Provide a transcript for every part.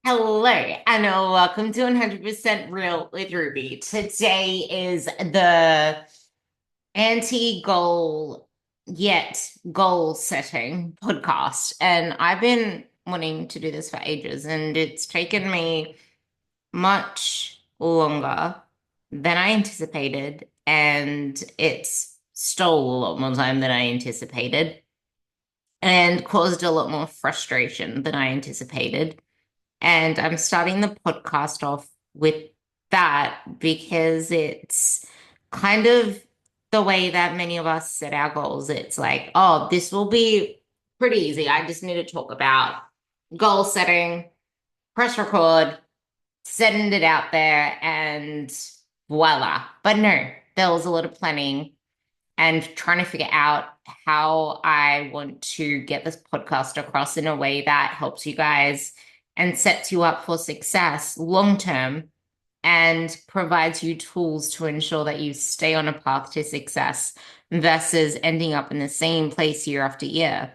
Hello and welcome to 100% Real with Ruby. Today is the anti-goal yet goal setting podcast. And I've been wanting to do this for ages, and it's taken me much longer than I anticipated, and it's stole a lot more time than I anticipated and caused a lot more frustration than I anticipated. And I'm starting the podcast off with that because it's kind of the way that many of us set our goals. It's like, oh, this will be pretty easy. I just need to talk about goal setting, press record, send it out there, and voila. But no, there was a lot of planning and trying to figure out how I want to get this podcast across in a way that helps you guys and sets you up for success long term and provides you tools to ensure that you stay on a path to success versus ending up in the same place year after year.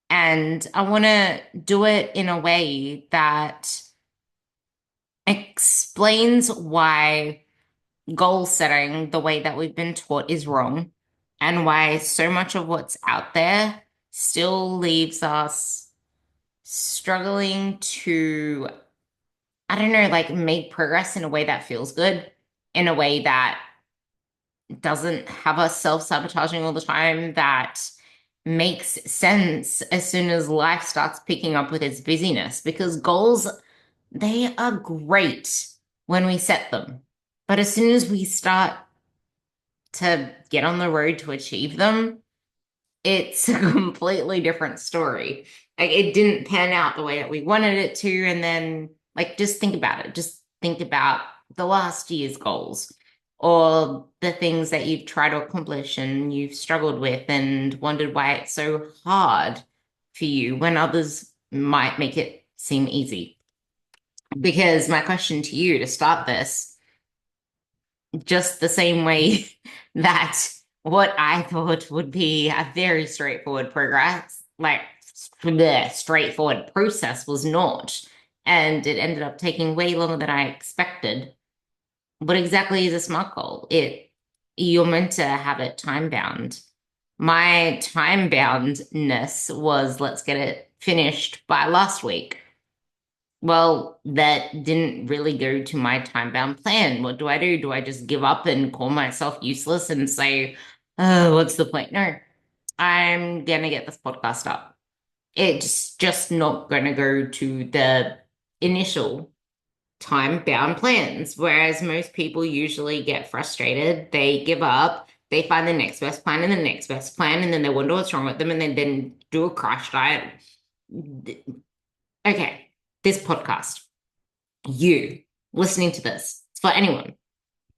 And I want to do it in a way that explains why goal setting, the way that we've been taught, is wrong, and why so much of what's out there still leaves us struggling to, I don't know, like make progress in a way that feels good, in a way that doesn't have us self-sabotaging all the time, that makes sense as soon as life starts picking up with its busyness. Because goals, they are great when we set them. But as soon as we start to get on the road to achieve them, it's a completely different story. Like it didn't pan out the way that we wanted it to. And then, like, just think about it. Just think about the last year's goals or the things that you've tried to accomplish and you've struggled with and wondered why it's so hard for you when others might make it seem easy. Because my question to you to start this, just the same way that what I thought would be a very straightforward progress, like the straightforward process, was not. And it ended up taking way longer than I expected. What exactly is a SMART goal? You're meant to have it time bound. My time boundness was let's get it finished by last week. Well, that didn't really go to my time-bound plan. What do I do? Do I just give up and call myself useless and say, oh, what's the point? No, I'm gonna get this podcast up. It's just not gonna go to the initial time-bound plans. Whereas most people usually get frustrated, they give up, they find the next best plan and the next best plan, and then they wonder what's wrong with them, and then do a crash diet. Okay, this podcast, you listening to this, it's for anyone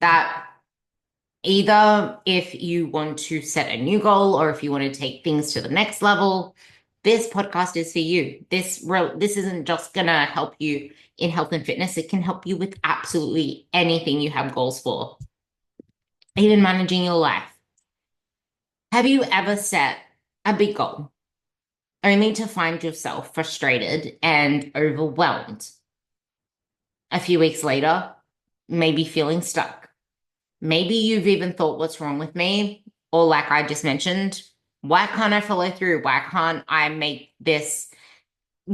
that either if you want to set a new goal or if you want to take things to the next level, this podcast is for you. This isn't just gonna help you in health and fitness. It can help you with absolutely anything you have goals for, even managing your life. Have you ever set a big goal only to find yourself frustrated and overwhelmed a few weeks later, maybe feeling stuck? Maybe you've even thought, what's wrong with me? Or, like I just mentioned, why can't I follow through? Why can't I make this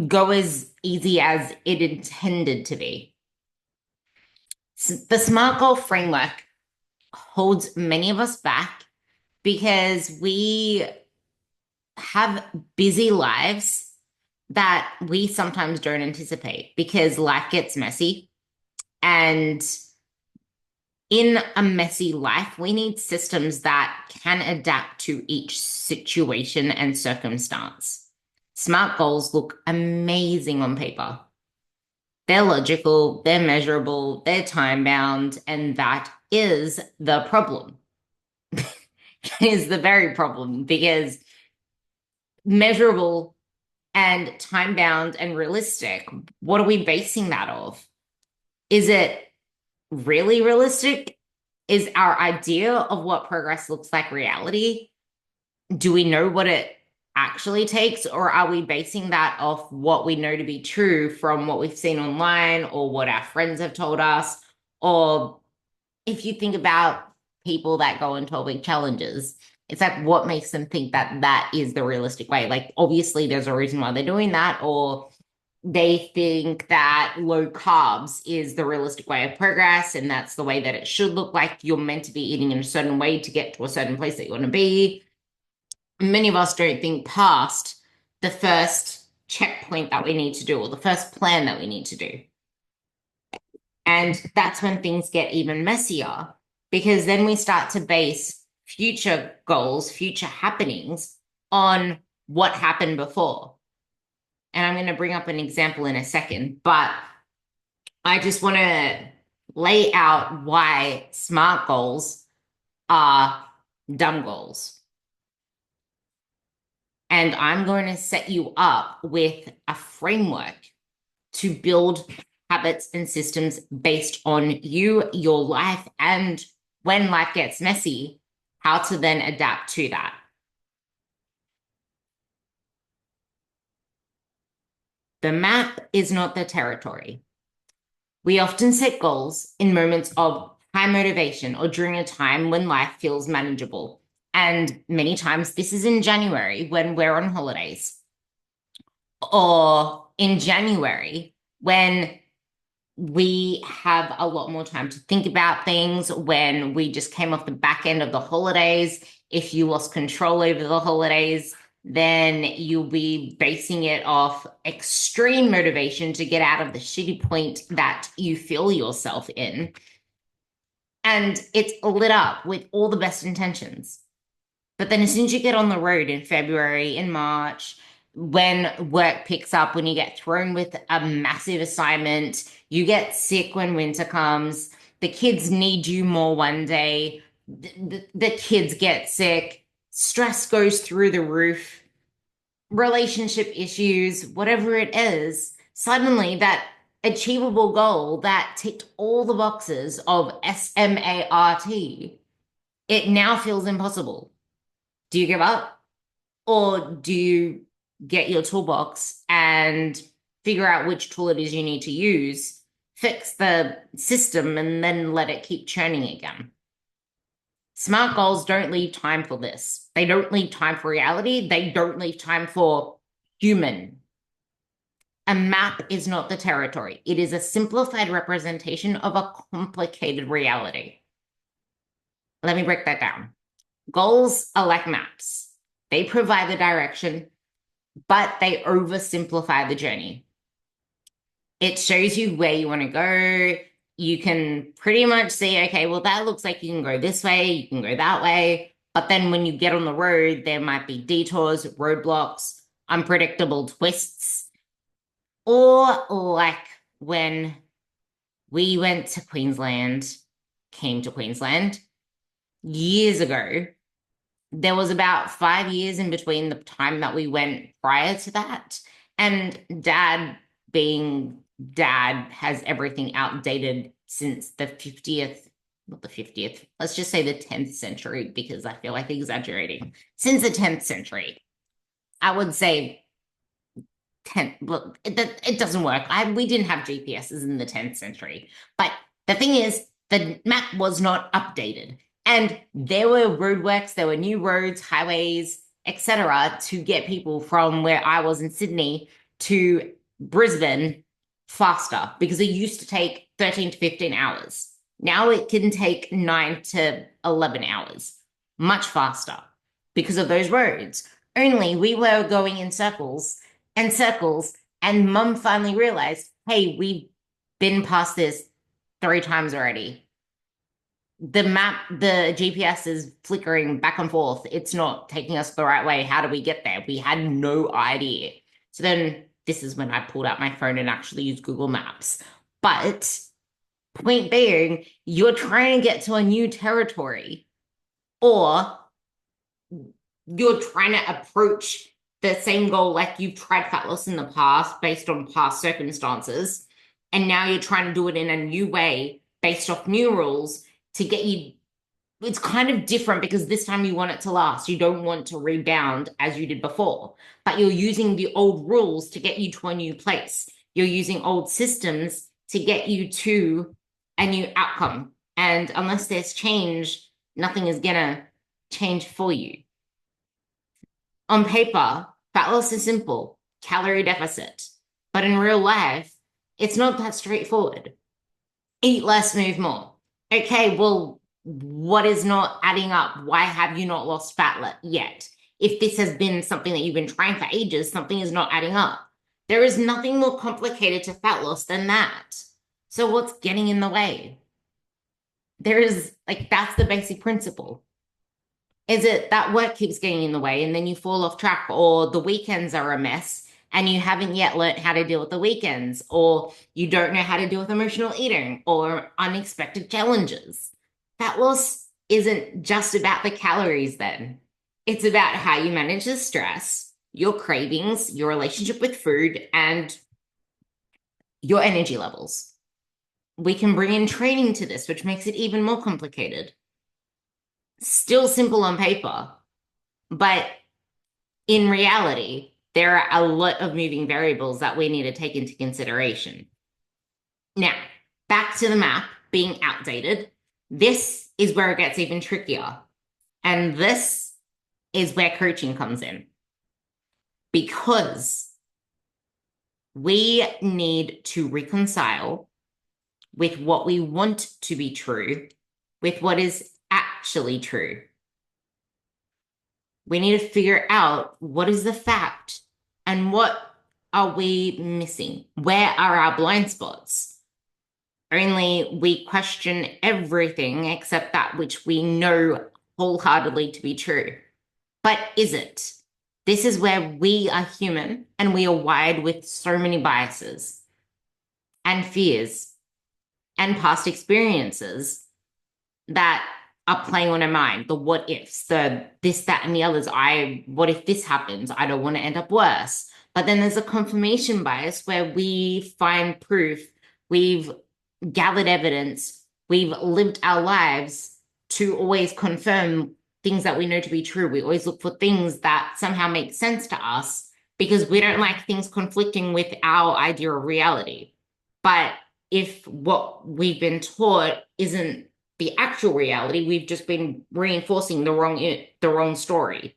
go as easy as it intended to be? The SMART goal framework holds many of us back because we have busy lives that we sometimes don't anticipate because life gets messy. And in a messy life, we need systems that can adapt to each situation and circumstance. SMART goals look amazing on paper. They're logical, they're measurable, they're time bound, and that is the problem. Is the very problem because measurable and time bound and realistic, what are we basing that off? Is it really realistic? Is our idea of what progress looks like reality? Do we know what it actually takes, or are we basing that off what we know to be true from what we've seen online or what our friends have told us? Or if you think about people that go on 12-week challenges, it's like what makes them think that that is the realistic way? Like, obviously, there's a reason why they're doing that, or they think that low carbs is the realistic way of progress, and that's the way that it should look like. You're meant to be eating in a certain way to get to a certain place that you want to be. Many of us don't think past the first checkpoint that we need to do or the first plan that we need to do. And that's when things get even messier because then we start to base future goals, future happenings on what happened before. And I'm going to bring up an example in a second, but I just want to lay out why SMART goals are dumb goals. And I'm going to set you up with a framework to build habits and systems based on you, your life, and when life gets messy, how to then adapt to that. The map is not the territory. We often set goals in moments of high motivation or during a time when life feels manageable. And many times this is in January when we're on holidays, or in January when we have a lot more time to think about things, when we just came off the back end of the holidays. If you lost control over the holidays, then you'll be basing it off extreme motivation to get out of the shitty point that you feel yourself in. And it's lit up with all the best intentions. But then as soon as you get on the road in February, in March, when work picks up, when you get thrown with a massive assignment, you get sick when winter comes, the kids need you more one day, the kids get sick, stress goes through the roof, relationship issues, whatever it is, suddenly that achievable goal that ticked all the boxes of SMART, it now feels impossible. Do you give up? Or do you get your toolbox and figure out which tool it is you need to use, fix the system, and then let it keep churning again? SMART goals don't leave time for this. They don't leave time for reality. They don't leave time for human. A map is not the territory. It is a simplified representation of a complicated reality. Let me break that down. Goals are like maps. They provide the direction, but they oversimplify the journey. It shows you where you want to go. You can pretty much see, okay, well, that looks like you can go this way, you can go that way. But then when you get on the road, there might be detours, roadblocks, unpredictable twists. Or like when we went to Queensland, came to Queensland years ago, there was about 5 years in between the time that we went prior to that. And dad, being dad, has everything outdated since the 50th, not the 50th, let's just say the 10th century, because I feel like exaggerating. Since the 10th century, I would say 10th, look, it doesn't work. We didn't have GPSs in the 10th century. But the thing is, the map was not updated. And there were roadworks, there were new roads, highways, etc., to get people from where I was in Sydney to Brisbane faster, because it used to take 13 to 15 hours. Now it can take 9 to 11 hours, much faster because of those roads. Only we were going in circles and circles, and mum finally realized, hey, we've been past this 3 times already. The map, the GPS is flickering back and forth. It's not taking us the right way. How do we get there? We had no idea. So then this is when I pulled out my phone and actually used Google Maps. But point being, you're trying to get to a new territory, or you're trying to approach the same goal like you've tried fat loss in the past based on past circumstances. And now you're trying to do it in a new way based off new rules to get you it's kind of different because this time you want it to last. You don't want to rebound as you did before, but you're using the old rules to get you to a new place. You're using old systems to get you to a new outcome. And unless there's change, nothing is gonna change for you. On paper, fat loss is simple, calorie deficit. But in real life, it's not that straightforward. Eat less, move more. Okay, well, what is not adding up? Why have you not lost fat yet? If this has been something that you've been trying for ages, something is not adding up. There is nothing more complicated to fat loss than that. So what's getting in the way? There is like that's the basic principle. Is it that work keeps getting in the way and then you fall off track, or the weekends are a mess and you haven't yet learned how to deal with the weekends, or you don't know how to deal with emotional eating or unexpected challenges? Fat loss isn't just about the calories then. It's about how you manage the stress, your cravings, your relationship with food, and your energy levels. We can bring in training to this, which makes it even more complicated. Still simple on paper, but in reality, there are a lot of moving variables that we need to take into consideration. Now, back to the map being outdated. This is where it gets even trickier. And this is where coaching comes in. Because we need to reconcile with what we want to be true with what is actually true. We need to figure out what is the fact and what are we missing? Where are our blind spots? Only we question everything except that which we know wholeheartedly to be true. But is it? This is where we are human and we are wired with so many biases and fears and past experiences that are playing on our mind, the what ifs, the this, that, and the others. What if this happens? I don't want to end up worse. But then there's a confirmation bias where we find proof, we've gathered evidence, we've lived our lives to always confirm things that we know to be true. We always look for things that somehow make sense to us because we don't like things conflicting with our idea of reality. But if what we've been taught isn't the actual reality, we've just been reinforcing the wrong story.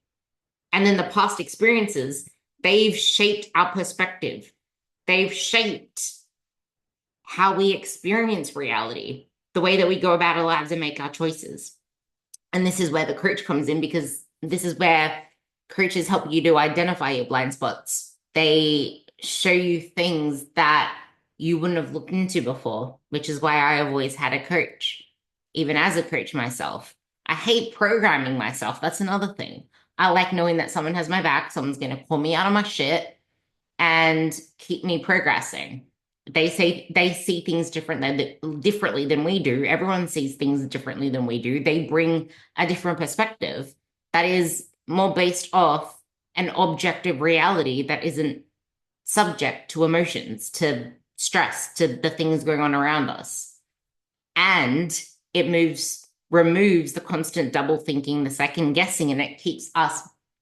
And then the past experiences, they've shaped our perspective. They've shaped how we experience reality, the way that we go about our lives and make our choices. And this is where the coach comes in, because this is where coaches help you to identify your blind spots. They show you things that you wouldn't have looked into before, which is why I have always had a coach, even as a coach myself. I hate programming myself. That's another thing. I like knowing that someone has my back, someone's going to pull me out of my shit and keep me progressing. They say they see things differently than we do. Everyone sees things differently than we do. They bring a different perspective that is more based off an objective reality that isn't subject to emotions, to stress, to the things going on around us. And it removes the constant double thinking, the second guessing, and it keeps us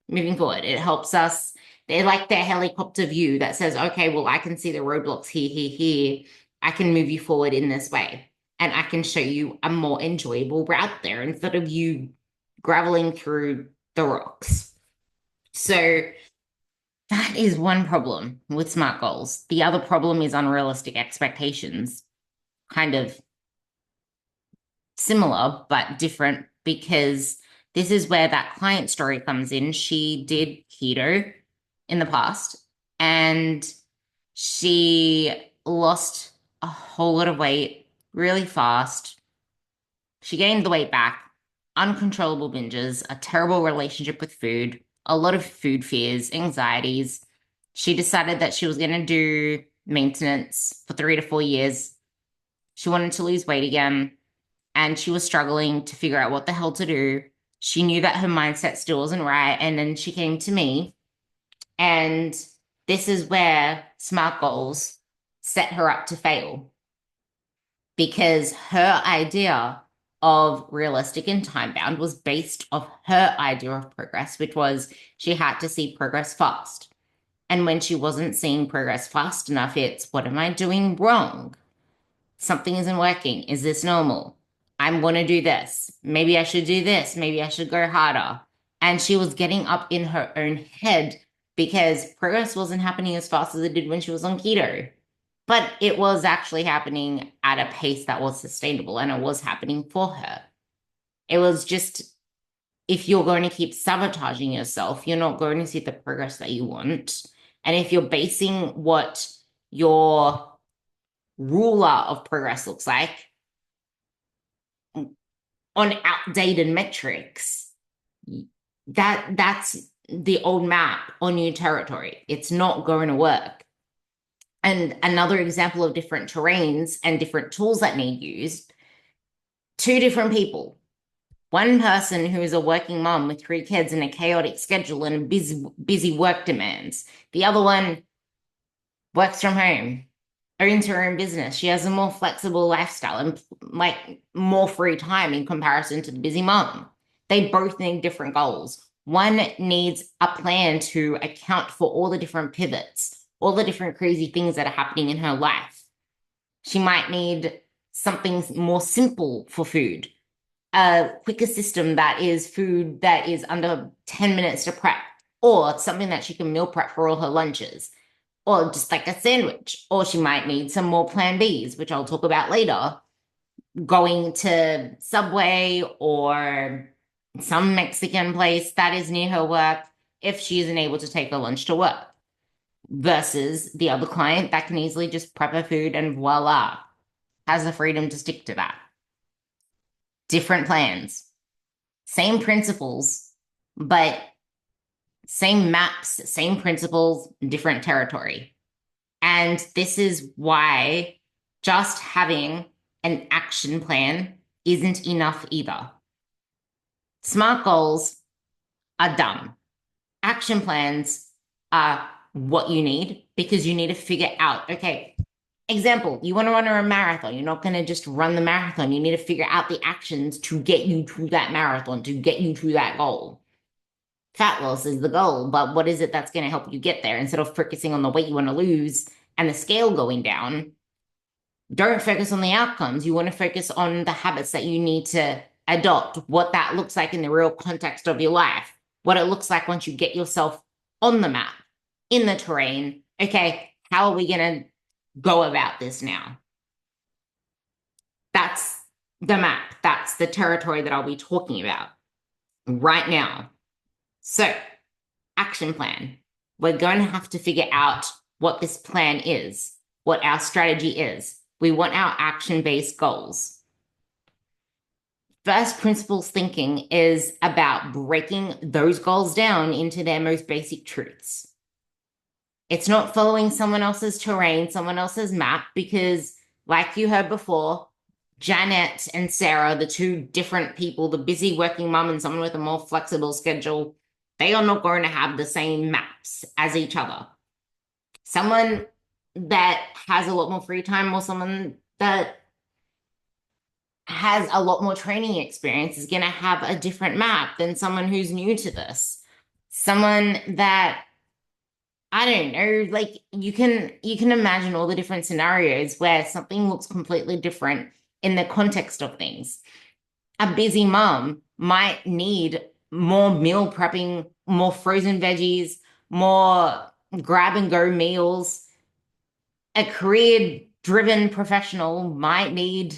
moving forward. It helps us. They're like their helicopter view that says, okay, well, I can see the roadblocks here, here, here. I can move you forward in this way. And I can show you a more enjoyable route there instead of you graveling through the rocks. So that is one problem with SMART goals. The other problem is unrealistic expectations. Kind of similar, but different, because this is where that client story comes in. She did keto in the past and she lost a whole lot of weight really fast. She gained the weight back, uncontrollable binges, a terrible relationship with food, a lot of food fears, anxieties. She decided that she was going to do maintenance for 3 to 4 years. She wanted to lose weight again, and she was struggling to figure out what the hell to do. She knew that her mindset still wasn't right. And then she came to me, and this is where SMART goals set her up to fail, because her idea of realistic and time bound was based off her idea of progress, which was she had to see progress fast. And when she wasn't seeing progress fast enough, it's what am I doing wrong? Something isn't working. Is this normal? I'm going to do this. Maybe I should do this. Maybe I should go harder. And she was getting up in her own head because progress wasn't happening as fast as it did when she was on keto. But it was actually happening at a pace that was sustainable and it was happening for her. It was just if you're going to keep sabotaging yourself, you're not going to see the progress that you want. And if you're basing what your ruler of progress looks like on outdated metrics, that's the old map on new territory. It's not going to work. And another example of different terrains and different tools that need used, two different people. One person who is a working mom with 3 kids and a chaotic schedule and busy work demands. The other one works from home, owns her own business. She has a more flexible lifestyle and like more free time in comparison to the busy mom. They both need different goals. One needs a plan to account for all the different pivots, all the different crazy things that are happening in her life. She might need something more simple for food, a quicker system that is food that is under 10 minutes to prep, or something that she can meal prep for all her lunches, or just like a sandwich. Or she might need some more plan Bs, which I'll talk about later, going to Subway or some Mexican place that is near her work if she isn't able to take her lunch to work, versus the other client that can easily just prep her food and voila, has the freedom to stick to that. Different plans, same principles, but same maps, same principles, different territory. And this is why just having an action plan isn't enough either. SMART goals are dumb. Action plans are what you need because you need to figure out, okay, example, you want to run a marathon. You're not going to just run the marathon. You need to figure out the actions to get you to that marathon, to get you to that goal. Fat loss is the goal, but what is it that's going to help you get there? Instead of focusing on the weight you want to lose and the scale going down, don't focus on the outcomes. You want to focus on the habits that you need to adopt, what that looks like in the real context of your life, what it looks like once you get yourself on the map, in the terrain. Okay, how are we going to go about this now? That's the map. That's the territory that I'll be talking about right now. So, action plan. We're going to have to figure out what this plan is, what our strategy is. We want our action-based goals. First principles thinking is about breaking those goals down into their most basic truths. It's not following someone else's terrain, someone else's map, because like you heard before, Janet and Sarah, the two different people, the busy working mom and someone with a more flexible schedule, they are not going to have the same maps as each other. Someone that has a lot more free time or someone that has a lot more training experience is going to have a different map than someone who's new to this. Someone that, I don't know, like you can imagine all the different scenarios where something looks completely different in the context of things. A busy mom might need more meal prepping, more frozen veggies, more grab and go meals. A career-driven professional might need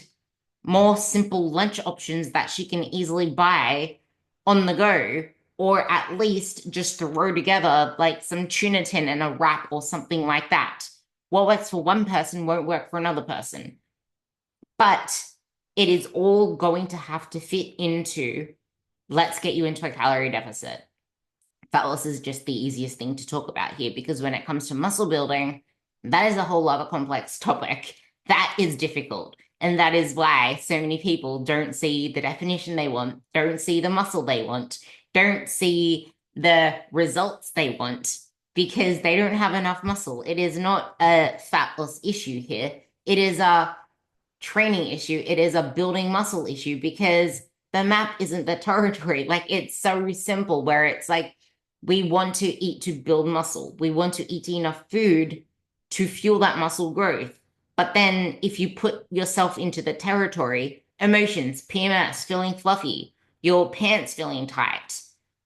more simple lunch options that she can easily buy on the go, or at least just throw together like some tuna tin and a wrap or something like that. What works for one person won't work for another person. But it is all going to have to fit into, let's get you into a calorie deficit. Fat loss is just the easiest thing to talk about here because when it comes to muscle building, that is a whole other complex topic. That is difficult. And that is why so many people don't see the definition they want, don't see the muscle they want, don't see the results they want because they don't have enough muscle. It is not a fat loss issue here. It is a training issue. It is a building muscle issue because the map isn't the territory. Like it's so simple where it's like we want to eat to build muscle. We want to eat enough food to fuel that muscle growth. But then if you put yourself into the territory, emotions, PMS, feeling fluffy, your pants feeling tight,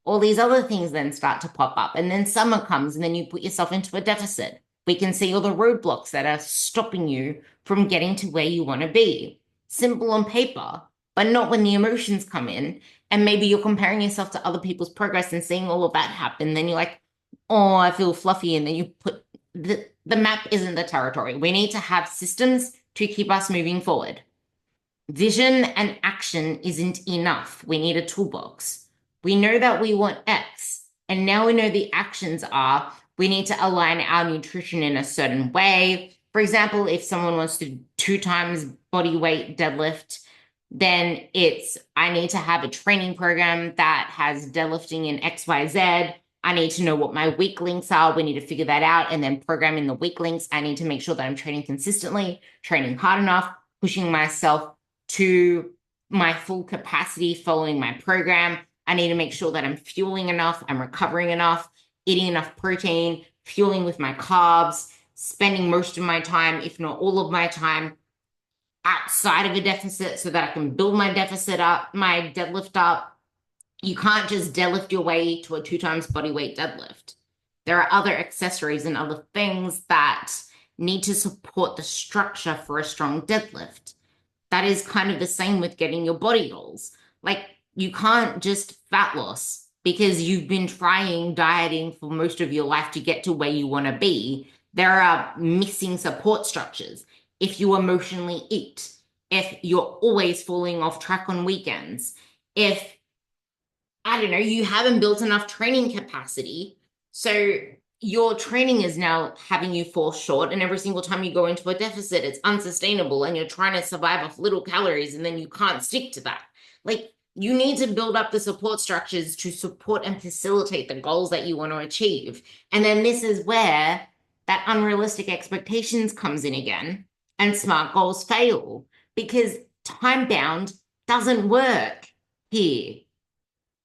all these other things then start to pop up. And then summer comes and then you put yourself into a deficit. We can see all the roadblocks that are stopping you from getting to where you want to be. Simple on paper, but not when the emotions come in. And maybe you're comparing yourself to other people's progress and seeing all of that happen. Then you're like, oh, I feel fluffy. And then you put the map isn't the territory. We need to have systems to keep us moving forward. Vision and action isn't enough. We need a toolbox. We know that we want X, and now we know the actions are we need to align our nutrition in a certain way. For example, if someone wants to 2 times body weight deadlift, then it's I need to have a training program that has deadlifting in XYZ. I need to know what my weak links are. We need to figure that out and then program in the weak links. I need to make sure that I'm training consistently, training hard enough, pushing myself to my full capacity following my program. I need to make sure that I'm fueling enough, I'm recovering enough, eating enough protein, fueling with my carbs, spending most of my time, if not all of my time, outside of a deficit so that I can build my deficit up, my deadlift up. You can't just deadlift your way to a 2 times body weight deadlift. There are other accessories and other things that need to support the structure for a strong deadlift. That is kind of the same with getting your body goals. Like you can't just fat loss because you've been trying dieting for most of your life to get to where you want to be. There are missing support structures. If you emotionally eat, if you're always falling off track on weekends, if I don't know, you haven't built enough training capacity. So your training is now having you fall short. And every single time you go into a deficit, it's unsustainable and you're trying to survive off little calories and then you can't stick to that. Like you need to build up the support structures to support and facilitate the goals that you want to achieve. And then this is where that unrealistic expectations comes in again and smart goals fail because time bound doesn't work here.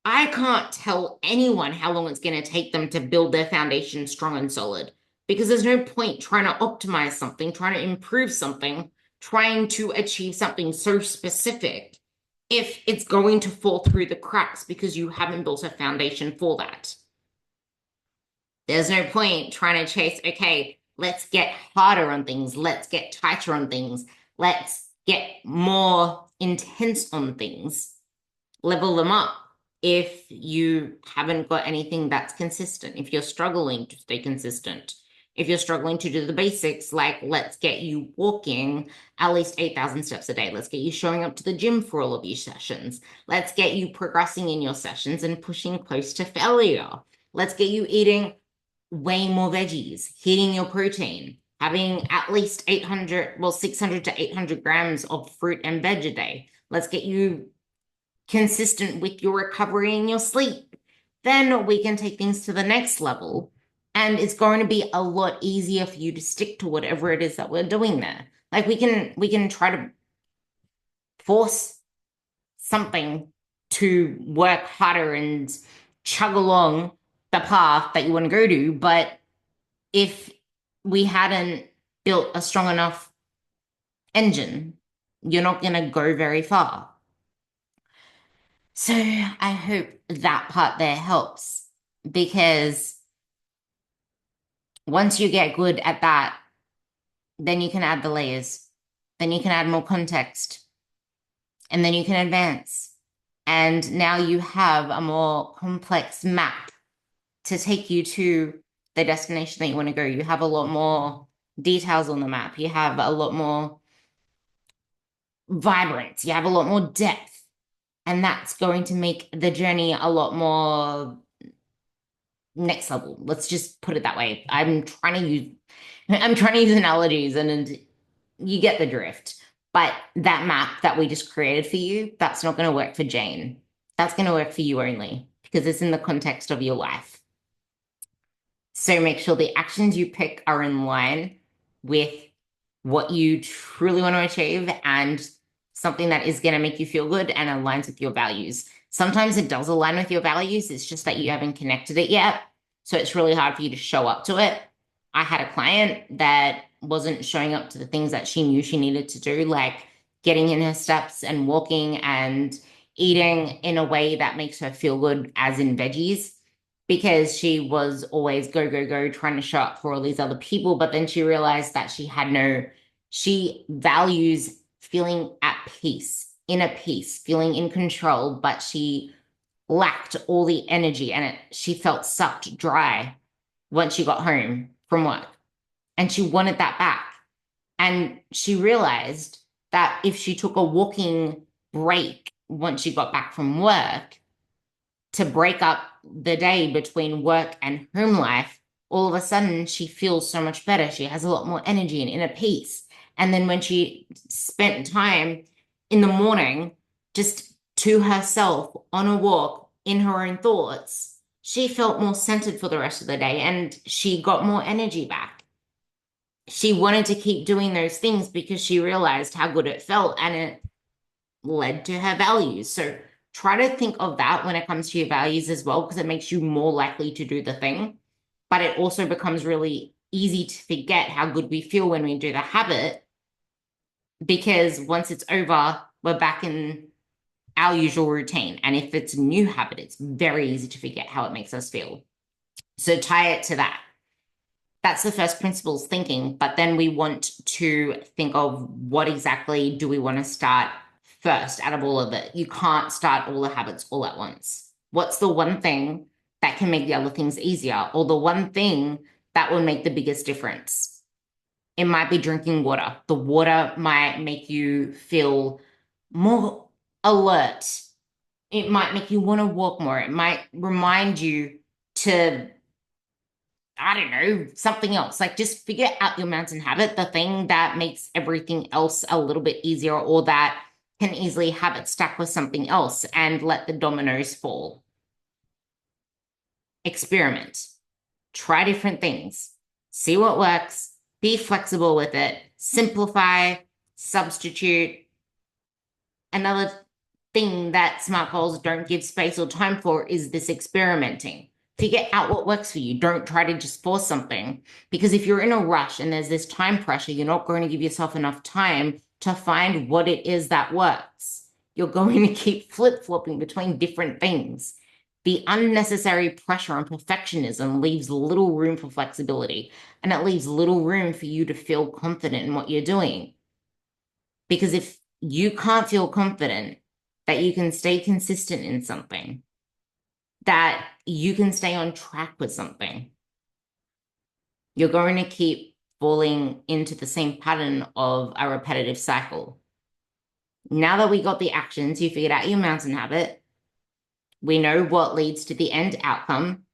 I can't tell anyone how long it's going to take them to build their foundation strong and solid because there's no point trying to optimize something, trying to improve something, trying to achieve something so specific if it's going to fall through the cracks because you haven't built a foundation for that. There's no point trying to chase, okay, let's get harder on things, let's get tighter on things, let's get more intense on things, level them up if you haven't got anything that's consistent, if you're struggling to stay consistent, if you're struggling to do the basics, like let's get you walking at least 8,000 steps a day. Let's get you showing up to the gym for all of your sessions. Let's get you progressing in your sessions and pushing close to failure. Let's get you eating way more veggies, hitting your protein, having at least 600 to 800 grams of fruit and veg a day. Let's get you consistent with your recovery and your sleep. Then we can take things to the next level. And it's going to be a lot easier for you to stick to whatever it is that we're doing there. Like we can try to force something to work harder and chug along the path that you want to go to. But if we hadn't built a strong enough engine, you're not going to go very far. So I hope that part there helps because once you get good at that, then you can add the layers, then you can add more context, and then you can advance. And now you have a more complex map to take you to the destination that you want to go. You have a lot more details on the map. You have a lot more vibrance. You have a lot more depth. And that's going to make the journey a lot more next level. Let's just put it that way. I'm trying to use analogies and you get the drift. But that map that we just created for you, that's not going to work for Jane. That's going to work for you only because it's in the context of your life. So make sure the actions you pick are in line with what you truly want to achieve and something that is going to make you feel good and aligns with your values. Sometimes it does align with your values. It's just that you haven't connected it yet. So it's really hard for you to show up to it. I had a client that wasn't showing up to the things that she knew she needed to do, like getting in her steps and walking and eating in a way that makes her feel good, as in veggies, because she was always go, go, go, trying to show up for all these other people. But then she realized that she values feeling at peace, inner peace, feeling in control, but she lacked all the energy and she felt sucked dry once she got home from work. And she wanted that back. And she realized that if she took a walking break once she got back from work to break up the day between work and home life, all of a sudden she feels so much better. She has a lot more energy and inner peace. And then when she spent time in the morning just to herself on a walk in her own thoughts, she felt more centered for the rest of the day and she got more energy back. She wanted to keep doing those things because she realized how good it felt and it led to her values. So try to think of that when it comes to your values as well, because it makes you more likely to do the thing. But it also becomes really easy to forget how good we feel when we do the habit, because once it's over, we're back in our usual routine. And if it's a new habit, it's very easy to forget how it makes us feel. So tie it to that. That's the first principles thinking, but then we want to think of what exactly do we want to start first out of all of it. You can't start all the habits all at once. What's the one thing that can make the other things easier, or the one thing that will make the biggest difference? It might be drinking water. The water might make you feel more alert. It might make you want to walk more. It might remind you to, I don't know, something else. Like just figure out your mountain habit, the thing that makes everything else a little bit easier or that can easily have it stack with something else, and let the dominoes fall. Experiment. Try different things. See what works. Be flexible with it. Simplify, substitute. Another thing that SMART goals don't give space or time for is this experimenting. Figure out what works for you. Don't try to just force something, because if you're in a rush and there's this time pressure, you're not going to give yourself enough time to find what it is that works. You're going to keep flip-flopping between different things. The unnecessary pressure on perfectionism leaves little room for flexibility, and it leaves little room for you to feel confident in what you're doing. Because if you can't feel confident that you can stay consistent in something, that you can stay on track with something, you're going to keep falling into the same pattern of a repetitive cycle. Now that we got the actions, you figured out your mountain habit, we know what leads to the end outcome.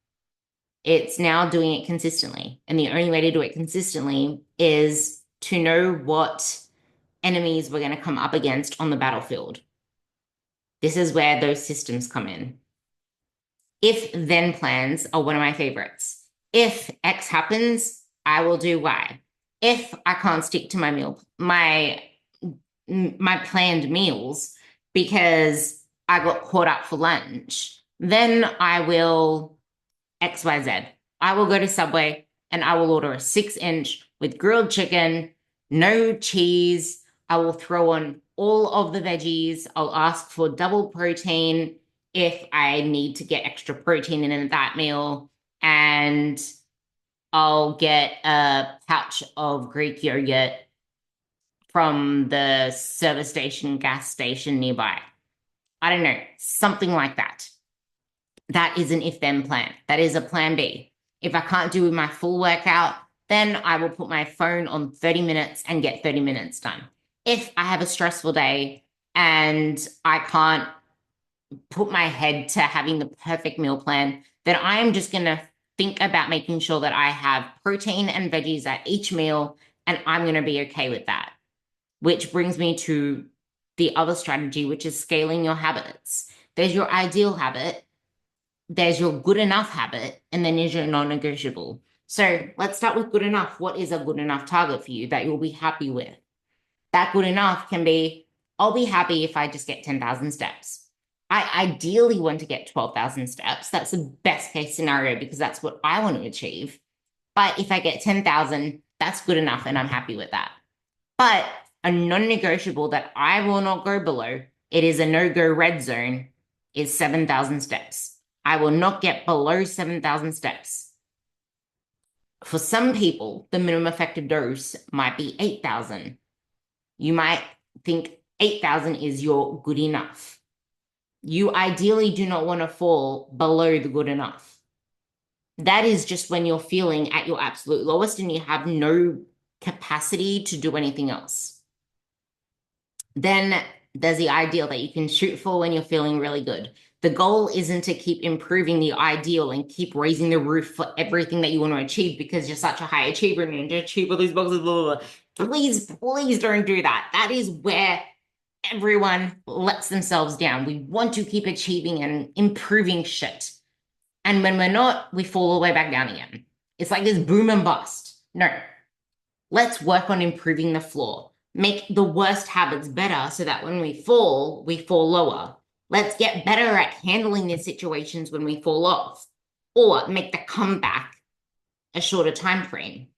It's now doing it consistently. And the only way to do it consistently is to know what enemies we're going to come up against on the battlefield. This is where those systems come in. If-then plans are one of my favorites. If X happens, I will do Y. If I can't stick to my planned meals because I got caught up for lunch, then I will XYZ. I will go to Subway and I will order a 6-inch with grilled chicken, no cheese. I will throw on all of the veggies. I'll ask for double protein if I need to get extra protein in that meal. And I'll get a pouch of Greek yogurt from the service station, gas station nearby. I don't know, something like that. That is an if-then plan. That is a plan B. If I can't do my full workout, then I will put my phone on 30 minutes and get 30 minutes done. If I have a stressful day and I can't put my head to having the perfect meal plan, then I'm just going to think about making sure that I have protein and veggies at each meal, and I'm going to be okay with that. Which brings me to the other strategy, which is scaling your habits. There's your ideal habit, there's your good enough habit, and then there's your non-negotiable. So let's start with good enough. What is a good enough target for you that you'll be happy with? That good enough can be, I'll be happy if I just get 10,000 steps. I ideally want to get 12,000 steps. That's the best case scenario because that's what I want to achieve. But if I get 10,000, that's good enough and I'm happy with that. But a non-negotiable that I will not go below, it is a no-go red zone, is 7,000 steps. I will not get below 7,000 steps. For some people, the minimum effective dose might be 8,000. You might think 8,000 is your good enough. You ideally do not want to fall below the good enough. That is just when you're feeling at your absolute lowest and you have no capacity to do anything else. Then there's the ideal that you can shoot for when you're feeling really good. The goal isn't to keep improving the ideal and keep raising the roof for everything that you want to achieve because you're such a high achiever and you need to achieve all these boxes, blah, blah, blah. Please, please don't do that. That is where everyone lets themselves down. We want to keep achieving and improving shit. And when we're not, we fall all the way back down again. It's like this boom and bust. No. Let's work on improving the floor. Make the worst habits better so that when we fall lower. Let's get better at handling these situations when we fall off, or make the comeback a shorter time frame.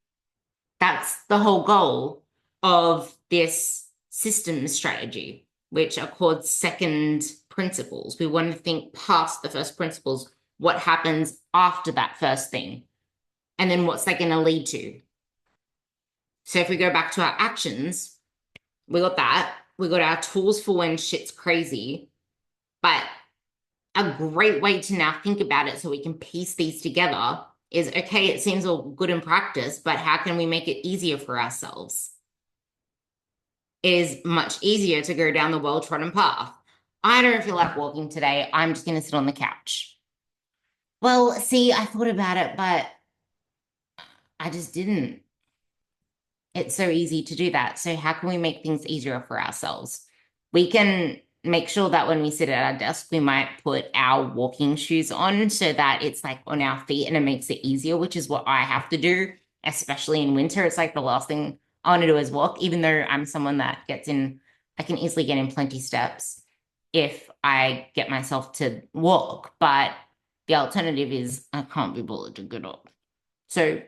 That's the whole goal of this systems strategy, which are called second principles. We want to think past the first principles. What happens after that first thing? And then what's that going to lead to? So if we go back to our actions, we got that. We got our tools for when shit's crazy. But a great way to now think about it so we can piece these together is, okay, it seems all good in practice, but how can we make it easier for ourselves? It is much easier to go down the well-trodden path. I don't feel like walking today. I'm just going to sit on the couch. Well, see, I thought about it, but I just didn't. It's so easy to do that. So how can we make things easier for ourselves? We can make sure that when we sit at our desk, we might put our walking shoes on so that it's like on our feet and it makes it easier, which is what I have to do, especially in winter. It's like the last thing I want to do is walk, even though I'm someone that gets in, I can easily get in plenty steps if I get myself to walk. But the alternative is I can't be bothered to get up. So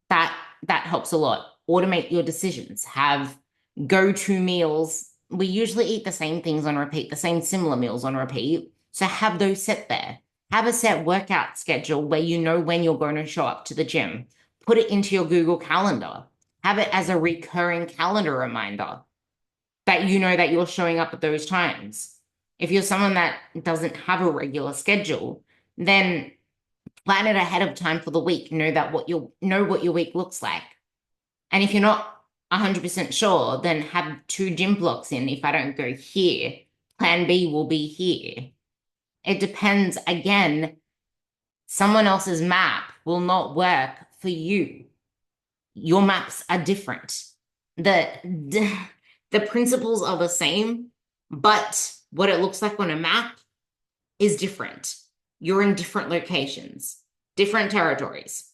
that helps a lot. Automate your decisions. Have go-to meals. We usually eat the same things on repeat, the same similar meals on repeat. So have those set there. Have a set workout schedule where you know when you're going to show up to the gym. Put it into your Google Calendar. Have it as a recurring calendar reminder that you know that you're showing up at those times. If you're someone that doesn't have a regular schedule, then plan it ahead of time for the week. Know what your week looks like. And if you're not 100% sure, then have 2 gym blocks in. If I don't go here, plan B will be here. It depends. Again, someone else's map will not work for you. Your maps are different. The principles are the same, but what it looks like on a map is different. You're in different locations, different territories.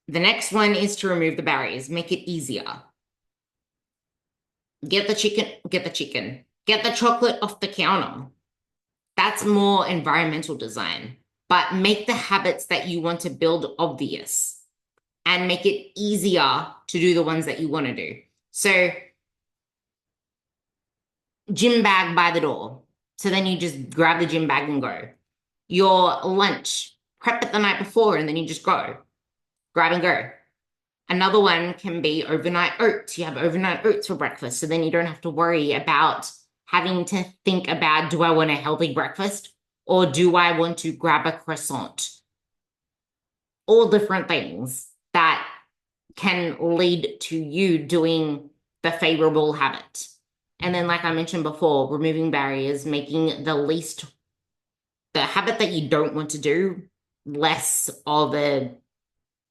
The next one is to remove the barriers, make it easier. Get the chocolate off the counter. That's more environmental design, but make the habits that you want to build obvious and make it easier to do the ones that you want to do. So gym bag by the door. So then you just grab the gym bag and go. Your lunch, prep it the night before and then you just go. Grab and go. Another one can be overnight oats. You have overnight oats for breakfast, so then you don't have to worry about having to think about, do I want a healthy breakfast or do I want to grab a croissant? All different things that can lead to you doing the favorable habit. And then, like I mentioned before, removing barriers, making the habit that you don't want to do less of a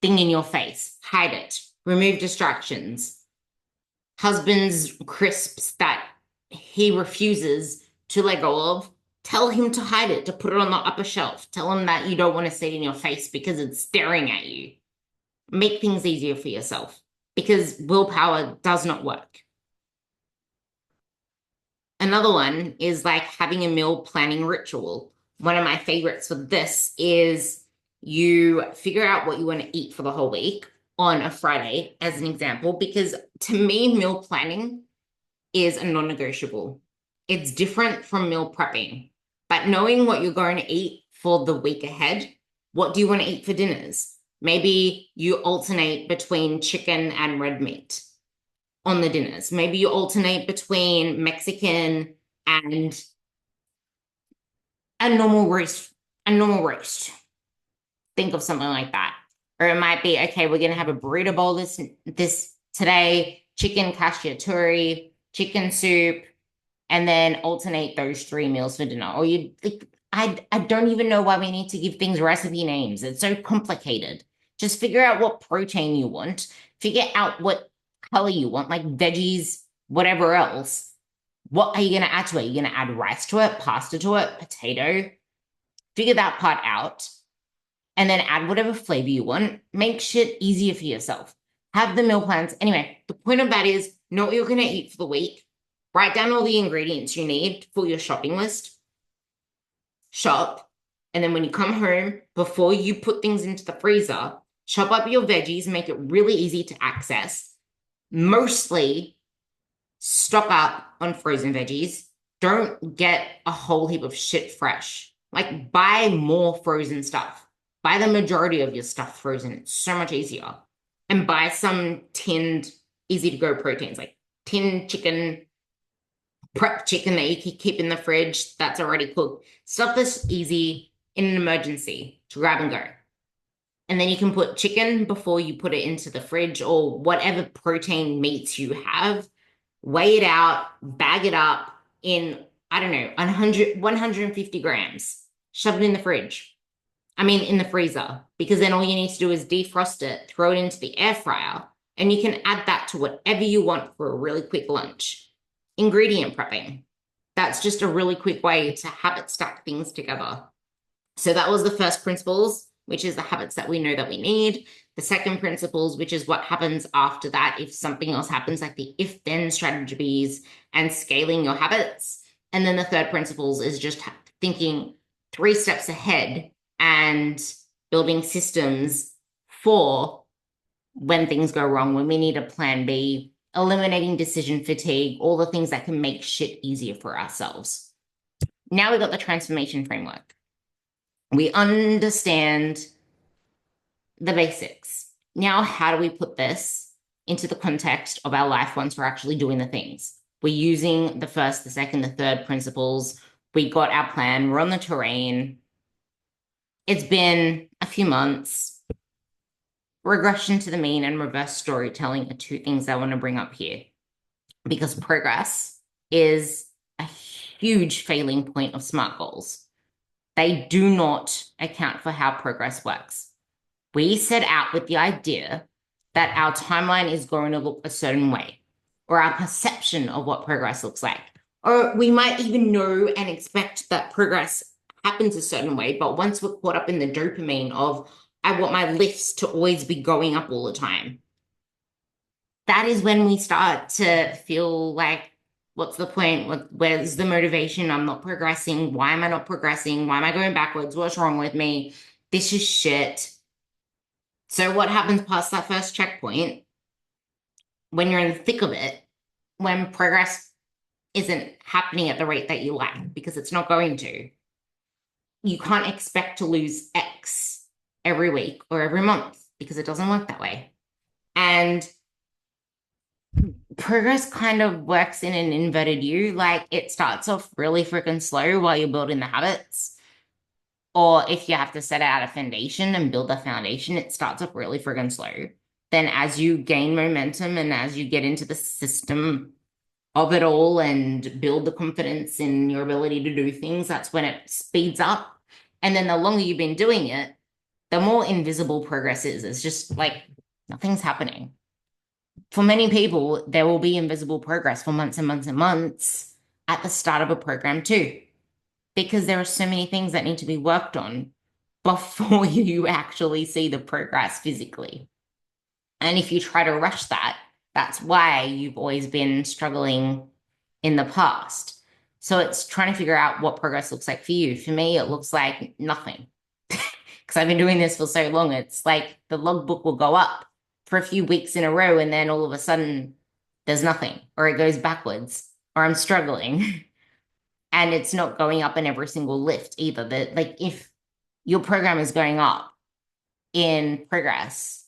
thing in your face. Hide it. Remove distractions. Husband's crisps that he refuses to let go of, tell him to hide it, to put it on the upper shelf. Tell him that you don't want to see it in your face because it's staring at you. Make things easier for yourself because willpower does not work. Another one is like having a meal planning ritual. One of my favorites for this is you figure out what you want to eat for the whole week on a Friday, as an example, because to me, meal planning is a non-negotiable. It's different from meal prepping, but knowing what you're going to eat for the week ahead, what do you want to eat for dinners? Maybe you alternate between chicken and red meat on the dinners. Maybe you alternate between Mexican and a normal roast, a normal roast. Think of something like that. Or it might be, okay, we're gonna have a burrito bowl this today, chicken cacciatore, chicken soup, and then alternate those three meals for dinner. Or you like, I don't even know why we need to give things recipe names. It's so complicated. Just figure out what protein you want, figure out what color you want, like veggies, whatever else. What are you going to add to it? You're going to add rice to it, pasta to it, potato. Figure that part out and then add whatever flavor you want. Make shit easier for yourself. Have the meal plans. Anyway, the point of that is know what you're going to eat for the week. Write down all the ingredients you need for your shopping list. Shop. And then when you come home, before you put things into the freezer, chop up your veggies, make it really easy to access. Mostly stock up on frozen veggies. Don't get a whole heap of shit fresh. Like, buy more frozen stuff. Buy the majority of your stuff frozen. It's so much easier. And buy some tinned, easy to go proteins, like tinned chicken, prep chicken that you can keep in the fridge that's already cooked. Stuff that's easy in an emergency to grab and go. And then you can put chicken before you put it into the fridge or whatever protein meats you have. Weigh it out, bag it up in, I don't know, 150 grams. Shove it in the fridge. I mean, in the freezer, because then all you need to do is defrost it, throw it into the air fryer, and you can add that to whatever you want for a really quick lunch. Ingredient prepping. That's just a really quick way to habit stack things together. So that was the first principles, which is the habits that we know that we need. The second principles, which is what happens after that if something else happens, like the if-then strategies and scaling your habits. And then the third principles is just thinking 3 steps ahead and building systems for when things go wrong, when we need a plan B, eliminating decision fatigue, all the things that can make shit easier for ourselves. Now we've got the transformation framework. We understand the basics. Now, how do we put this into the context of our life once we're actually doing the things? We're using the first, the second, the third principles. We got our plan. We're on the terrain. It's been a few months. Regression to the mean and reverse storytelling are 2 things I want to bring up here because progress is a huge failing point of SMART goals. They do not account for how progress works. We set out with the idea that our timeline is going to look a certain way, or our perception of what progress looks like. Or we might even know and expect that progress happens a certain way, but once we're caught up in the dopamine of, I want my lifts to always be going up all the time, that is when we start to feel like, what's the point? Where's the motivation? I'm not progressing. Why am I not progressing? Why am I going backwards? What's wrong with me? This is shit. So what happens past that first checkpoint when you're in the thick of it, when progress isn't happening at the rate that you like, because it's not going to? You can't expect to lose X every week or every month because it doesn't work that way. And progress kind of works in an inverted U. Like it starts off really freaking slow while you're building the habits. Or if you have to set out a foundation and build the foundation, it starts off really friggin' slow. Then as you gain momentum and as you get into the system of it all and build the confidence in your ability to do things, that's when it speeds up. And then the longer you've been doing it, the more invisible progress is. It's just like nothing's happening. For many people, there will be invisible progress for months and months and months at the start of a program too, because there are so many things that need to be worked on before you actually see the progress physically. And if you try to rush that, that's why you've always been struggling in the past. So it's trying to figure out what progress looks like for you. For me, it looks like nothing because I've been doing this for so long. It's like the logbook will go up for a few weeks in a row, and then all of a sudden there's nothing, or it goes backwards, or I'm struggling. And it's not going up in every single lift either. That like if your program is going up in progress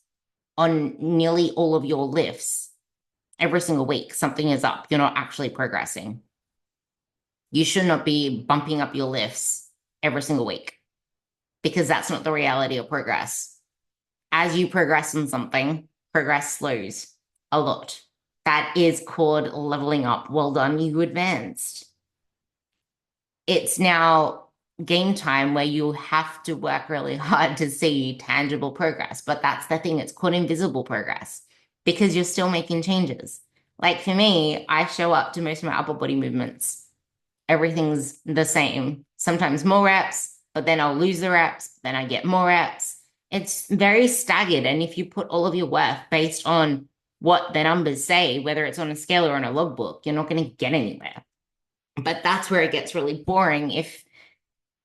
on nearly all of your lifts every single week, something is up. You're not actually progressing. You should not be bumping up your lifts every single week because that's not the reality of progress. As you progress in something, progress slows a lot. That is called leveling up. Well done, you advanced. It's now game time where you have to work really hard to see tangible progress. But that's the thing, it's called invisible progress because you're still making changes. Like for me, I show up to most of my upper body movements. Everything's the same. Sometimes more reps, but then I'll lose the reps, then I get more reps. It's very staggered. And if you put all of your worth based on what the numbers say, whether it's on a scale or on a logbook, you're not going to get anywhere. But that's where it gets really boring if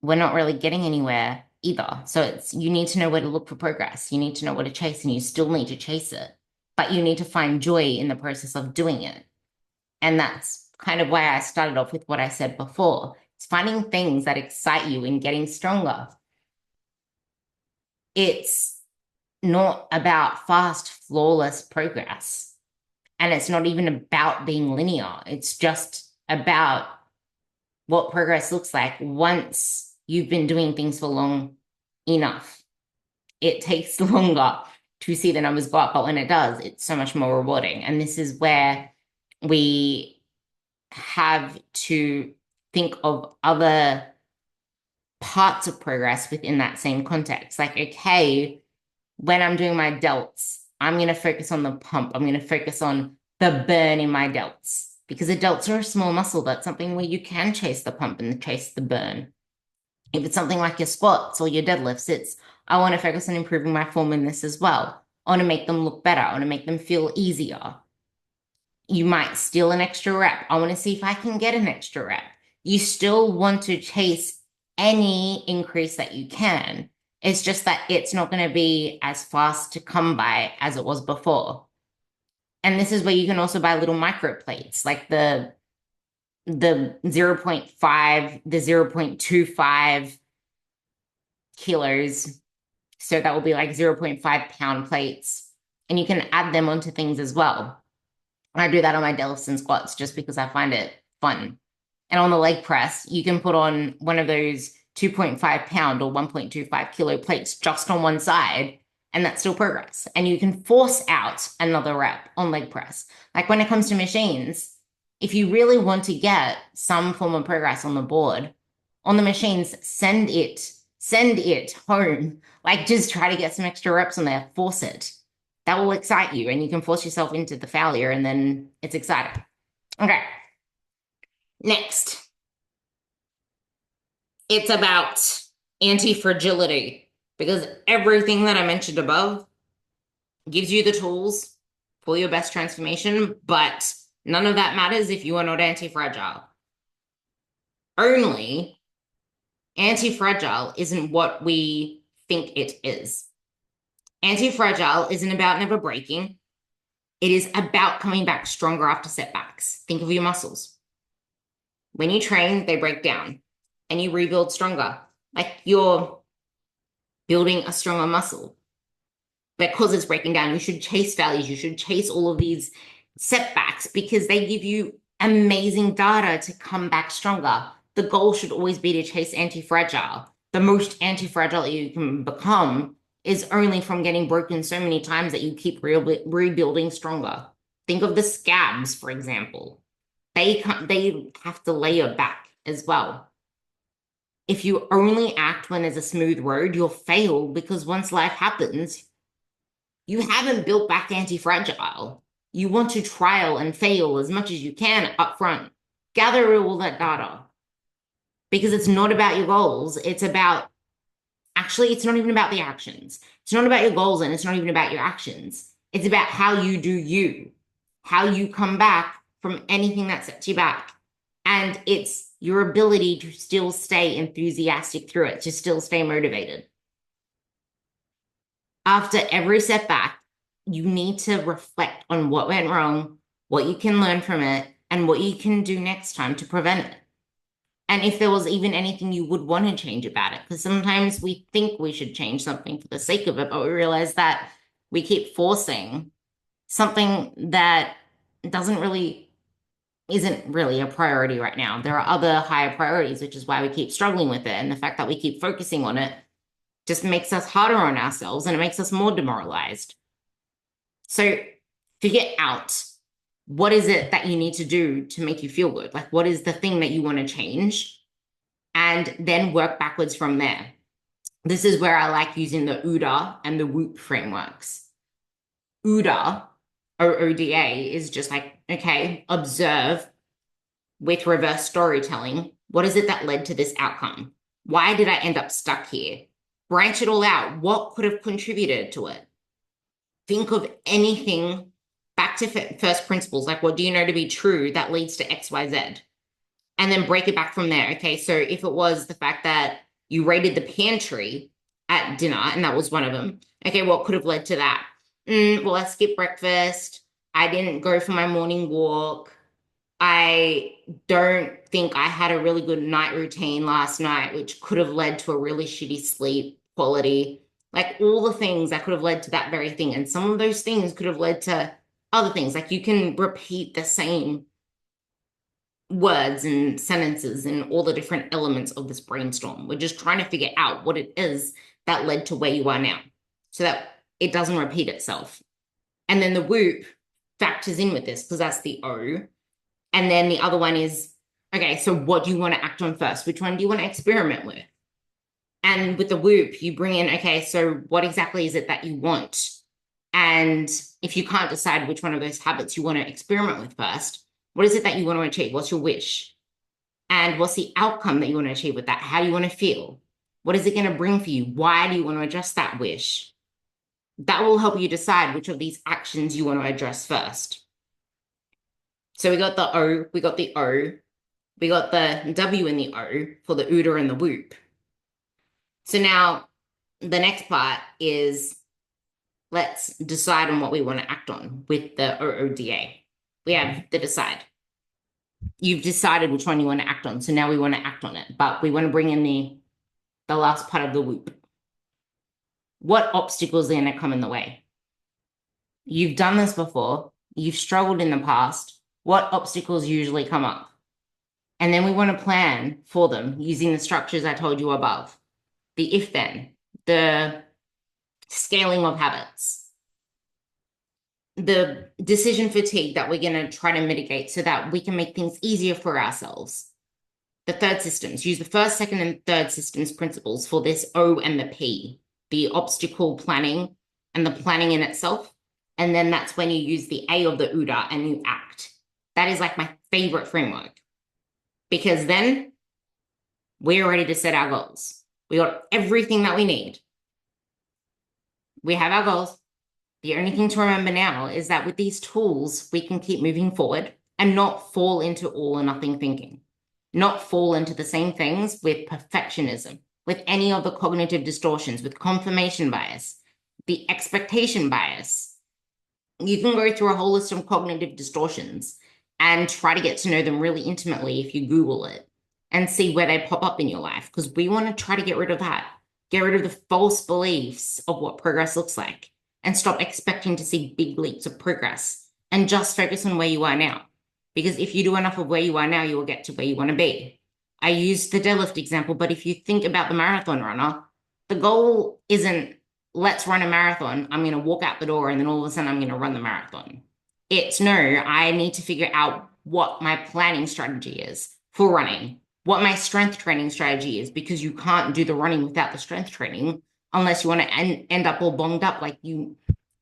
we're not really getting anywhere either. So it's you need to know where to look for progress. You need to know what to chase, and you still need to chase it. But you need to find joy in the process of doing it. And that's kind of why I started off with what I said before. It's finding things that excite you and getting stronger. It's not about fast, flawless progress. And it's not even about being linear. It's just about what progress looks like once you've been doing things for long enough. It takes longer to see the numbers go up, but when it does, it's so much more rewarding. And this is where we have to think of other parts of progress within that same context. Like, okay, when I'm doing my delts, I'm going to focus on the pump. I'm going to focus on the burn in my delts because the delts are a small muscle. That's something where you can chase the pump and chase the burn. If it's something like your squats or your deadlifts, it's I want to focus on improving my form in this as well. I want to make them look better. I want to make them feel easier. You might steal an extra rep. I want to see if I can get an extra rep. You still want to chase any increase that you can. It's just that it's not going to be as fast to come by as it was before. And this is where you can also buy little micro plates, like the 0.5, the 0.25 kilos. So that will be like 0.5 pound plates. And you can add them onto things as well. I do that on my deadlifts and squats just because I find it fun. And on the leg press, you can put on one of those 2.5 pound or 1.25 kilo plates just on one side, and that's still progress. And you can force out another rep on leg press. Like when it comes to machines, if you really want to get some form of progress on the board, on the machines, send it home. Like just try to get some extra reps on there, force it. That will excite you, and you can force yourself into the failure, and then it's exciting. Okay. Next, it's about anti-fragility because everything that I mentioned above gives you the tools for your best transformation, but none of that matters if you are not anti-fragile. Only anti-fragile isn't what we think it is. Anti-fragile isn't about never breaking. It is about coming back stronger after setbacks. Think of your muscles. When you train, they break down and you rebuild stronger. Like you're building a stronger muscle. Because it's breaking down, you should chase values. You should chase all of these setbacks because they give you amazing data to come back stronger. The goal should always be to chase anti-fragile. The most anti-fragile you can become is only from getting broken so many times that you keep rebuilding stronger. Think of the scabs, for example. They have to layer back as well. If you only act when there's a smooth road, you'll fail because once life happens, you haven't built back anti-fragile. You want to trial and fail as much as you can up front. Gather all that data because it's not about your goals. It's not even about the actions. It's not about your goals and it's not even about your actions. It's about how you do you, how you come back from anything that sets you back. And it's your ability to still stay enthusiastic through it, to still stay motivated. After every setback, you need to reflect on what went wrong, what you can learn from it, and what you can do next time to prevent it. And if there was even anything you would want to change about it, because sometimes we think we should change something for the sake of it, but we realize that we keep forcing something that doesn't really isn't really a priority right now. There are other higher priorities, which is why we keep struggling with it. And the fact that we keep focusing on it just makes us harder on ourselves and it makes us more demoralized. So figure out what is it that you need to do to make you feel good? Like, what is the thing that you want to change? And then work backwards from there. This is where I like using the OODA and the WHOOP frameworks. OODA or ODA is just like, okay, observe with reverse storytelling. What is it that led to this outcome? Why did I end up stuck here? Branch it all out. What could have contributed to it? Think of anything back to first principles, like what do you know to be true that leads to X, Y, Z? And then break it back from there. Okay, so if it was the fact that you raided the pantry at dinner, and that was one of them, okay, what could have led to that? Well, I skipped breakfast. I didn't go for my morning walk. I don't think I had a really good night routine last night, which could have led to a really shitty sleep quality. Like all the things that could have led to that very thing. And some of those things could have led to other things. Like you can repeat the same words and sentences and all the different elements of this brainstorm. We're just trying to figure out what it is that led to where you are now so that it doesn't repeat itself. And then the WHOOP factors in with this because that's the O. And then the other one is, okay, so what do you want to act on first? Which one do you want to experiment with? And with the WHOOP, you bring in, okay, so what exactly is it that you want? And if you can't decide which one of those habits you want to experiment with first, what is it that you want to achieve? What's your wish? And what's the outcome that you want to achieve with that? How do you want to feel? What is it going to bring for you? Why do you want to address that wish? That will help you decide which of these actions you want to address first. So we got the O, we got the O, we got the W in the O for the OODA and the WHOOP. So now the next part is let's decide on what we want to act on with the OODA. We have the decide. You've decided which one you want to act on. So now we want to act on it, but we want to bring in the last part of the WHOOP. What obstacles are going to come in the way? You've done this before. You've struggled in the past. What obstacles usually come up? And then we want to plan for them using the structures I told you above. The if-then, the scaling of habits, the decision fatigue that we're going to try to mitigate so that we can make things easier for ourselves. The third systems, use the first, second, and third systems principles for this O and the P, the obstacle planning and the planning in itself. And then that's when you use the A of the OODA and you act. That is like my favorite framework because then we're ready to set our goals. We got everything that we need. We have our goals. The only thing to remember now is that with these tools, we can keep moving forward and not fall into all or nothing thinking, not fall into the same things with perfectionism, with any of the cognitive distortions, with confirmation bias, the expectation bias. You can go through a whole list of cognitive distortions and try to get to know them really intimately if you Google it and see where they pop up in your life, because we want to try to get rid of that, get rid of the false beliefs of what progress looks like and stop expecting to see big leaps of progress and just focus on where you are now. Because if you do enough of where you are now, you will get to where you want to be. I used the deadlift example, but if you think about the marathon runner, the goal isn't let's run a marathon. I'm going to walk out the door and then all of a sudden I'm going to run the marathon. It's no, I need to figure out what my planning strategy is for running, what my strength training strategy is, because you can't do the running without the strength training unless you want to end up all bonged up. Like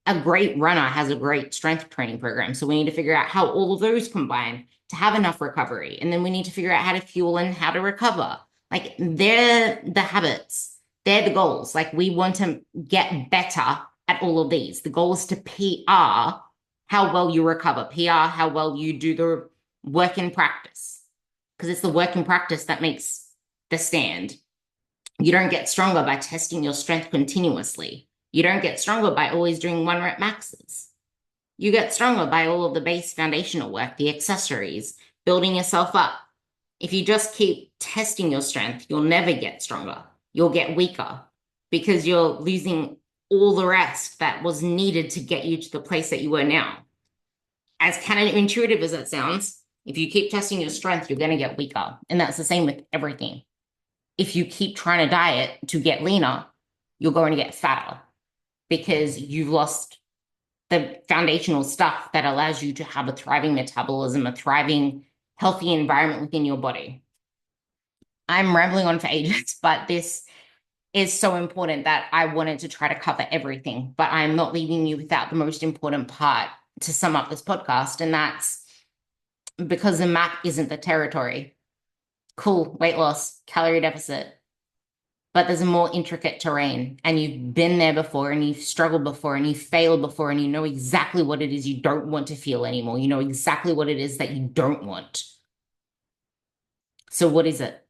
a great runner has a great strength training program. So we need to figure out how all of those combine to have enough recovery. And then we need to figure out how to fuel and how to recover. Like they're the habits, they're the goals. Like we want to get better at all of these. The goal is to PR how well you recover, PR how well you do the work in practice, because it's the work in practice that makes the stand. You don't get stronger by testing your strength continuously. You don't get stronger by always doing 1 rep maxes. You get stronger by all of the base foundational work, the accessories, building yourself up. If you just keep testing your strength, you'll never get stronger. You'll get weaker because you're losing all the rest that was needed to get you to the place that you were now. As counterintuitive as that sounds, if you keep testing your strength, you're going to get weaker. And that's the same with everything. If you keep trying to diet to get leaner, you're going to get fatter because you've lost the foundational stuff that allows you to have a thriving metabolism, a thriving, healthy environment within your body. I'm rambling on for ages, but this is so important that I wanted to try to cover everything, but I'm not leaving you without the most important part to sum up this podcast, and that's because the map isn't the territory. Cool, weight loss, calorie deficit, but there's a more intricate terrain, and you've been there before, and you've struggled before, and you've failed before, and you know exactly what it is you don't want to feel anymore. You know exactly what it is that you don't want. So what is it?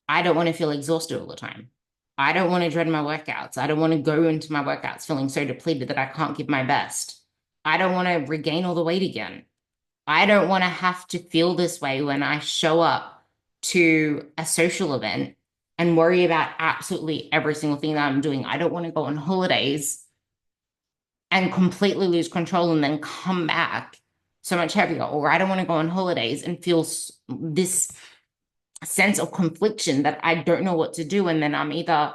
I don't want to feel exhausted all the time. I don't want to dread my workouts. I don't want to go into my workouts feeling so depleted that I can't give my best. I don't want to regain all the weight again. I don't want to have to feel this way when I show up to a social event and worry about absolutely every single thing that I'm doing. I don't want to go on holidays and completely lose control and then come back so much heavier. Or I don't want to go on holidays and feel this sense of confliction that I don't know what to do. And then I'm either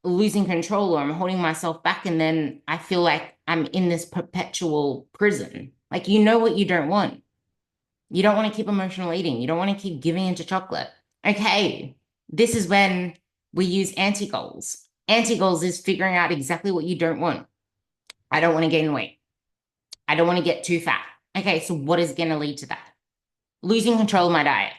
losing control or I'm holding myself back. And then I feel like I'm in this perpetual prison. Like, you know what you don't want. You don't want to keep emotional eating. You don't want to keep giving into chocolate. Okay, this is when we use anti-goals. Anti-goals is figuring out exactly what you don't want. I don't want to gain weight. I don't want to get too fat. Okay, so what is going to lead to that? Losing control of my diet.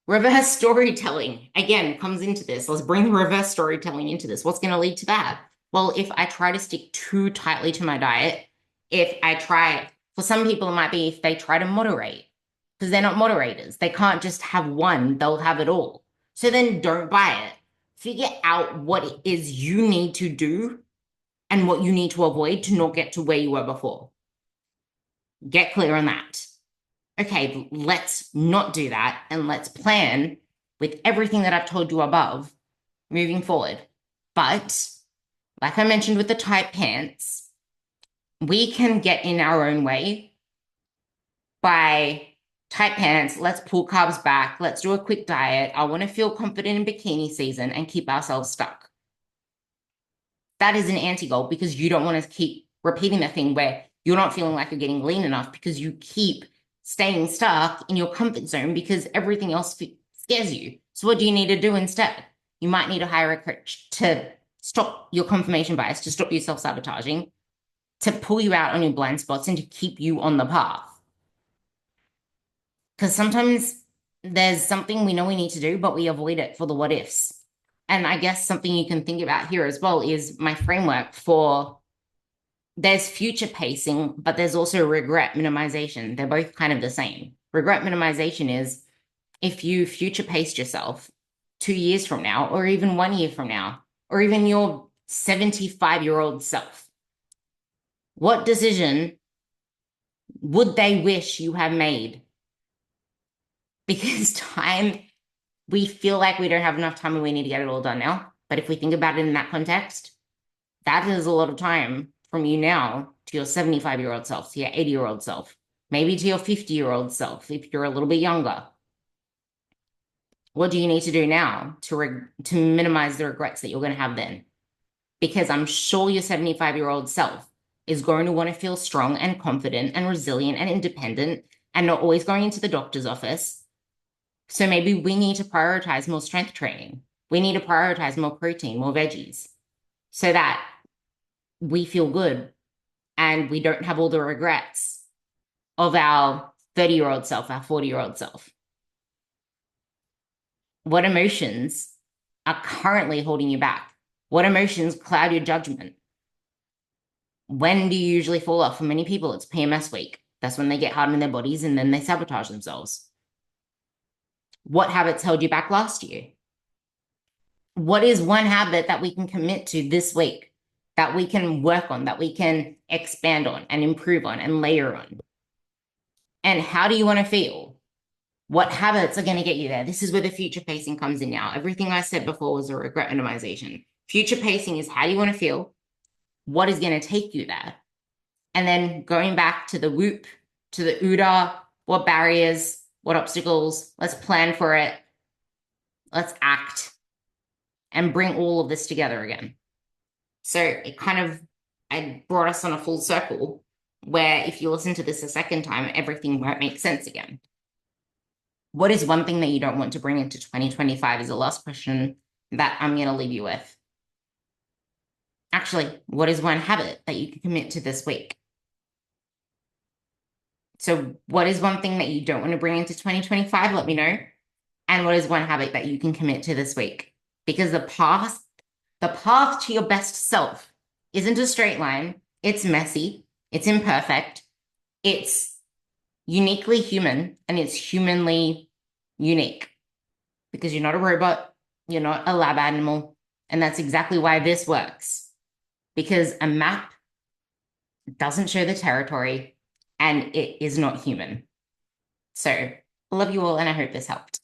Reverse storytelling, again, comes into this. Let's bring reverse storytelling into this. What's going to lead to that? Well, if I try to stick too tightly to my diet, for some people, it might be if they try to moderate, because they're not moderators. They can't just have one, they'll have it all. So then don't buy it. Figure out what it is you need to do and what you need to avoid to not get to where you were before. Get clear on that. Okay, let's not do that and let's plan with everything that I've told you above moving forward. But like I mentioned with the tight pants, we can get in our own way by tight pants. Let's pull carbs back. Let's do a quick diet. I want to feel confident in bikini season and keep ourselves stuck. That is an anti-goal because you don't want to keep repeating the thing where you're not feeling like you're getting lean enough because you keep staying stuck in your comfort zone because everything else scares you. So what do you need to do instead? You might need to hire a coach to stop your confirmation bias, to stop you self-sabotaging, to pull you out on your blind spots and to keep you on the path. Because sometimes there's something we know we need to do, but we avoid it for the what ifs. And I guess something you can think about here as well is my framework for there's future pacing, but there's also regret minimization. They're both kind of the same. Regret minimization is if you future paced yourself 2 years from now, or even 1 year from now, or even your 75-year-old self, what decision would they wish you had made? Because we feel like we don't have enough time and we need to get it all done now. But if we think about it in that context, that is a lot of time from you now to your 75-year-old self, to your 80-year-old self, maybe to your 50-year-old self if you're a little bit younger. What do you need to do now to minimize the regrets that you're going to have then? Because I'm sure your 75-year-old self is going to want to feel strong and confident and resilient and independent and not always going into the doctor's office. So maybe we need to prioritize more strength training. We need to prioritize more protein, more veggies, so that we feel good and we don't have all the regrets of our 30-year-old self, our 40-year-old self. What emotions are currently holding you back? What emotions cloud your judgment? When do you usually fall off? For many people, it's PMS week. That's when they get hard in their bodies and then they sabotage themselves. What habits held you back last year? What is one habit that we can commit to this week, that we can work on, that we can expand on and improve on and layer on? And how do you want to feel? What habits are going to get you there? This is where the future pacing comes in now. Everything I said before was a regret minimization. Future pacing is how do you want to feel? What is going to take you there? And then going back to the whoop, to the OODA, what barriers, what obstacles, let's plan for it. Let's act and bring all of this together again. So I brought us on a full circle where if you listen to this a second time, everything won't make sense again. What is one thing that you don't want to bring into 2025 is the last question that I'm going to leave you with. Actually, what is one habit that you can commit to this week? So what is one thing that you don't want to bring into 2025? Let me know. And what is one habit that you can commit to this week? Because the path to your best self isn't a straight line. It's messy. It's imperfect. It's uniquely human and it's humanly unique because you're not a robot. You're not a lab animal. And that's exactly why this works. Because a map doesn't show the territory and it is not human. So I love you all and I hope this helped.